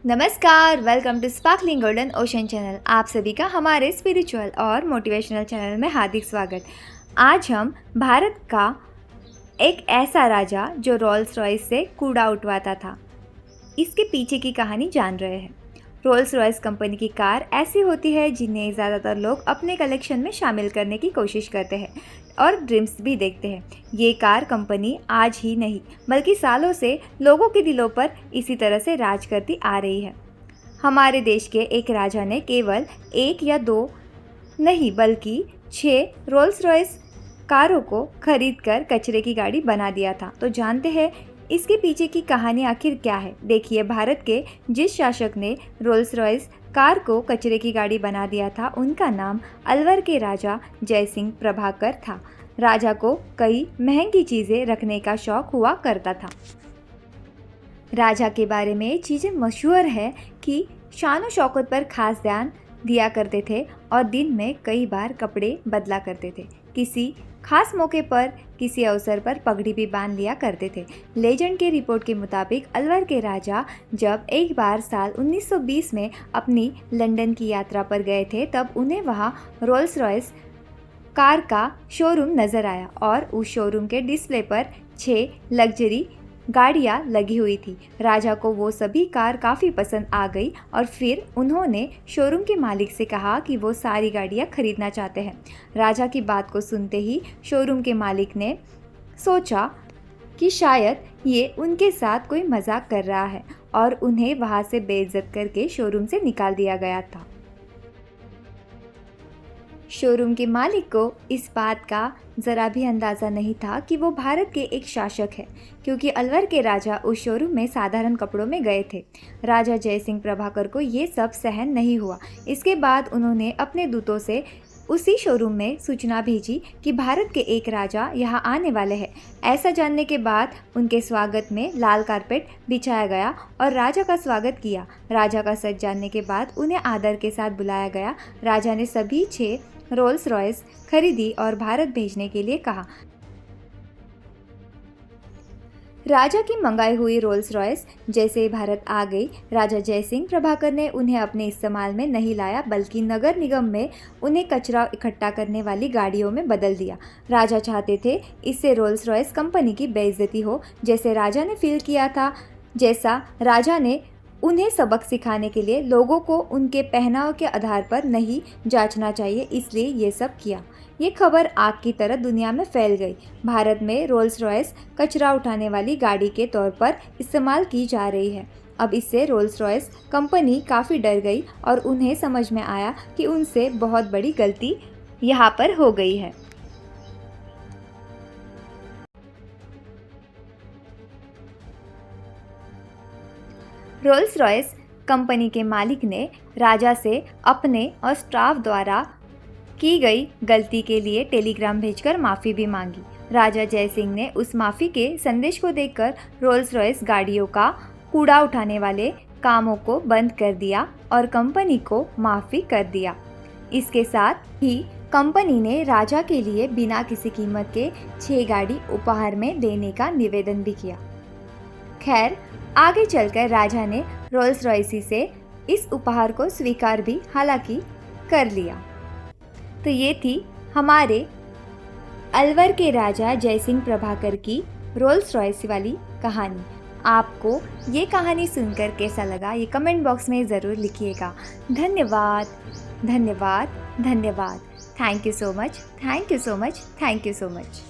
नमस्कार, welcome to sparkling golden ocean channel. आप सभी का हमारे स्पिरिचुअल और मोटिवेशनल चैनल में हार्दिक स्वागत। आज हम भारत का एक ऐसा राजा जो रोल्स रॉयस से कूड़ा उठवाता था, इसके पीछे की कहानी जान रहे हैं। रोल्स रॉयस कंपनी की कार ऐसी होती है जिन्हें ज़्यादातर लोग अपने कलेक्शन में शामिल करने की कोशिश करते हैं और ड्रीम्स भी देखते हैं। ये कार कंपनी आज ही नहीं बल्कि सालों से लोगों के दिलों पर इसी तरह से राज करती आ रही है। हमारे देश के एक राजा ने केवल एक या दो नहीं बल्कि 6 रोल्स रॉयस कारों को खरीद कर कचरे की गाड़ी बना दिया था। तो जानते हैं इसके पीछे की कहानी आखिर क्या है। देखिए, भारत के जिस शासक ने रोल्स रॉयस कार को कचरे की गाड़ी बना दिया था, उनका नाम अलवर के राजा जयसिंह प्रभाकर था। राजा को कई महंगी चीज़ें रखने का शौक हुआ करता था। राजा के बारे में ये चीज़ें मशहूर है कि शान शौकत पर खास ध्यान दिया करते थे और दिन में कई बार कपड़े बदला करते थे। किसी खास मौके पर, किसी अवसर पर पगड़ी भी बांध लिया करते थे। लेजेंड के रिपोर्ट के मुताबिक अलवर के राजा जब एक बार साल 1920 में अपनी लंदन की यात्रा पर गए थे, तब उन्हें वहां रोल्स रॉयस कार का शोरूम नज़र आया और उस शोरूम के डिस्प्ले पर 6 लग्जरी गाड़ियाँ लगी हुई थी। राजा को वो सभी कार काफ़ी पसंद आ गई और फिर उन्होंने शोरूम के मालिक से कहा कि वो सारी गाड़ियाँ खरीदना चाहते हैं। राजा की बात को सुनते ही शोरूम के मालिक ने सोचा कि शायद ये उनके साथ कोई मजाक कर रहा है और उन्हें वहाँ से बेइज्जत करके शोरूम से निकाल दिया गया था। शोरूम के मालिक को इस बात का ज़रा भी अंदाज़ा नहीं था कि वो भारत के एक शासक है, क्योंकि अलवर के राजा उस शोरूम में साधारण कपड़ों में गए थे। राजा जयसिंह प्रभाकर को ये सब सहन नहीं हुआ। इसके बाद उन्होंने अपने दूतों से उसी शोरूम में सूचना भेजी कि भारत के एक राजा यहाँ आने वाले हैं। ऐसा जानने के बाद उनके स्वागत में लाल कारपेट बिछाया गया और राजा का स्वागत किया। राजा का सच जानने के बाद उन्हें आदर के साथ बुलाया गया। राजा ने सभी 6 रोल्स रॉयस खरीदी और भारत भेजने के लिए कहा। राजा की मंगाई हुई रोल्स रॉयस जैसे ही भारत आ गई, राजा जयसिंह प्रभाकर ने उन्हें अपने इस्तेमाल में नहीं लाया बल्कि नगर निगम में उन्हें कचरा इकट्ठा करने वाली गाड़ियों में बदल दिया। राजा चाहते थे इससे रोल्स रॉयस कंपनी की बेइज्जती हो, जैसे राजा ने फील किया था। जैसा राजा ने उन्हें सबक सिखाने के लिए लोगों को उनके पहनाव के आधार पर नहीं जांचना चाहिए, इसलिए ये सब किया। ये खबर आग की तरह दुनिया में फैल गई। भारत में रोल्स रॉयस कचरा उठाने वाली गाड़ी के तौर पर इस्तेमाल की जा रही है। अब इससे रोल्स रॉयस कंपनी काफ़ी डर गई और उन्हें समझ में आया कि उनसे बहुत बड़ी गलती यहाँ पर हो गई है। रोल्स रॉयस कंपनी के मालिक ने राजा से अपने और स्टाफ द्वारा की गई गलती के लिए टेलीग्राम भेजकर माफ़ी भी मांगी। राजा जयसिंह ने उस माफ़ी के संदेश को देखकर रोल्स रॉयस गाड़ियों का कूड़ा उठाने वाले कामों को बंद कर दिया और कंपनी को माफ़ी कर दिया। इसके साथ ही कंपनी ने राजा के लिए बिना किसी कीमत के 6 गाड़ी उपहार में देने का निवेदन भी किया। खैर, आगे चलकर राजा ने रोल्स रॉयस से इस उपहार को स्वीकार भी हालांकि कर लिया। तो ये थी हमारे अलवर के राजा जयसिंह प्रभाकर की रोल्स रॉयस वाली कहानी। आपको ये कहानी सुनकर कैसा लगा, ये कमेंट बॉक्स में ज़रूर लिखिएगा। धन्यवाद, धन्यवाद, धन्यवाद। Thank you so much, thank you so much, thank you so much.